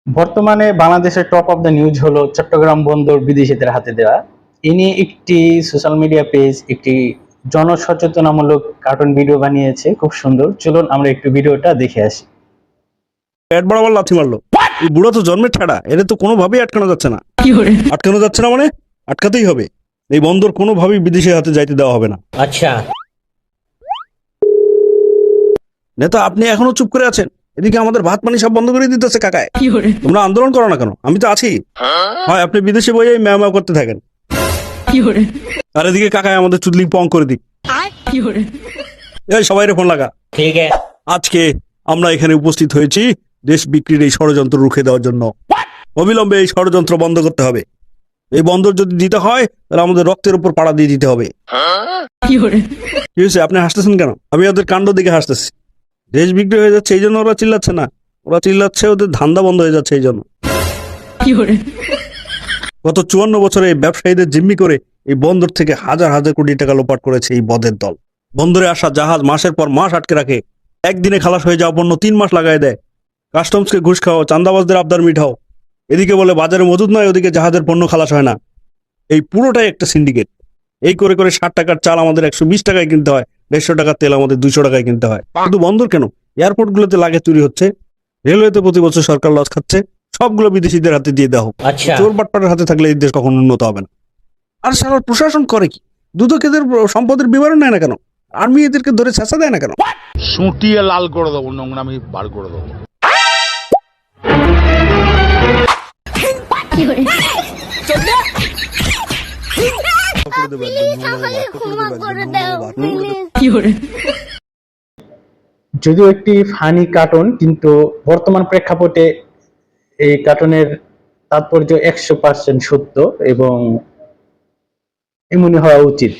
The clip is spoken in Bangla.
বর্তমানে বাংলাদেশের টপ অফ দ্য নিউজ হলো চট্টগ্রাম বন্দর বিদেশিদের হাতে দেওয়া। এ নিয়ে একটি সোশ্যাল মিডিয়া পেজ একটি জনসচেতনামূলক কার্টুন ভিডিও বানিয়েছে, খুব সুন্দর। চলুন আমরা একটু ভিডিওটা দেখে আসি। পেট বরাবর লাথি মারলো। এই বুড়ো তো জন্মের ঠেড়া, এটা তো কোনোভাবেই আটকানো যাচ্ছে না। আটকানো যাচ্ছে না মানে আটকাতেই হবে। এই বন্দর কোনোভাবেই বিদেশি হাতে যাইতে দেওয়া হবে না। আচ্ছা নেতা, আপনি এখনো চুপ করে আছেন? এদিকে আমাদের ভাত পানি সব বন্ধ করে দিতেছে কাকায়। তোমরা আন্দোলন করো না কেন? আমি তো আছি। হয় আপনি বিদেশে বইয়ে ম্যাও ম্যাও করতে থাকেন, আর এদিকে কাকায় আমাদের চুদলি পং করে দিক। এই সবাই ফোন লাগা। ঠিক আছে। আজকে আমরা এখানে উপস্থিত হয়েছি দেশ বিক্রির এই ষড়যন্ত্র রুখে দেওয়ার জন্য। অবিলম্বে এই ষড়যন্ত্র বন্ধ করতে হবে। এই বন্দর যদি দিতে হয় তাহলে আমাদের রক্তের উপর পাড়া দিয়ে দিতে হবে। কি হয়েছে, আপনি হাসতেছেন কেন? আমি ওদের কাণ্ড দিকে হাসতেছি। দেশ বিক্রি হয়ে যাচ্ছে এই জন্য ওরা চিল্লাচ্ছে না, ওরা চিল্লাচ্ছে ওদের ধান্দা বন্ধ হয়ে যাচ্ছে এই জন্য। গত 54 বছরে এই ব্যবসায়ীদের জিম্মি করে এই বন্দর থেকে হাজার হাজার কোটি টাকা লোপাট করেছে এই বদের দল। বন্দরে আসা জাহাজ মাসের পর মাস আটকে রাখে। একদিনে খালাস হয়ে যাওয়া পণ্য 3 মাস লাগায় দেয়। কাস্টমসকে ঘুষ খাও, চান্দাবাজদের আবদার মিঠাও। এদিকে বলে বাজারে মজুদ নয়, ওদিকে জাহাজের পণ্য খালাস হয় না। এই পুরোটাই একটা সিন্ডিকেট। এই করে করে 60 টাকার চাল আমাদের 120 টাকায় কিনতে হয়, 150 টাকার তেল আমাদের 200 টাকায় কিনতে হয়। শুধু বন্দর কেন, এয়ারপোর্ট গুলোতে লাগে চুরি হচ্ছে, রেলওয়েতে প্রতি বছর সরকার লস খাচ্ছে। সবগুলো বিদেশিদের হাতে দিয়ে দেওয়া হোক। আচ্ছা চোর বাটপাটের হাতে থাকলে এই দেশ কখনো উন্নত হবে না। আর সারা প্রশাসন করে কি? দুদকেদের সম্পদের বিবরণ নেয় না কেন? আর্মি এদেরকে ধরে ছেঁচা দেয় না কেন? সুটিয়ে লাল করে দেবো, নোংরামি বার করে দেবো। যদিও একটি ফানি কার্টুন, কিন্তু বর্তমান প্রেক্ষাপটে এই কার্টুনের তাৎপর্য 100% সত্য এবং এমনই হওয়া উচিত।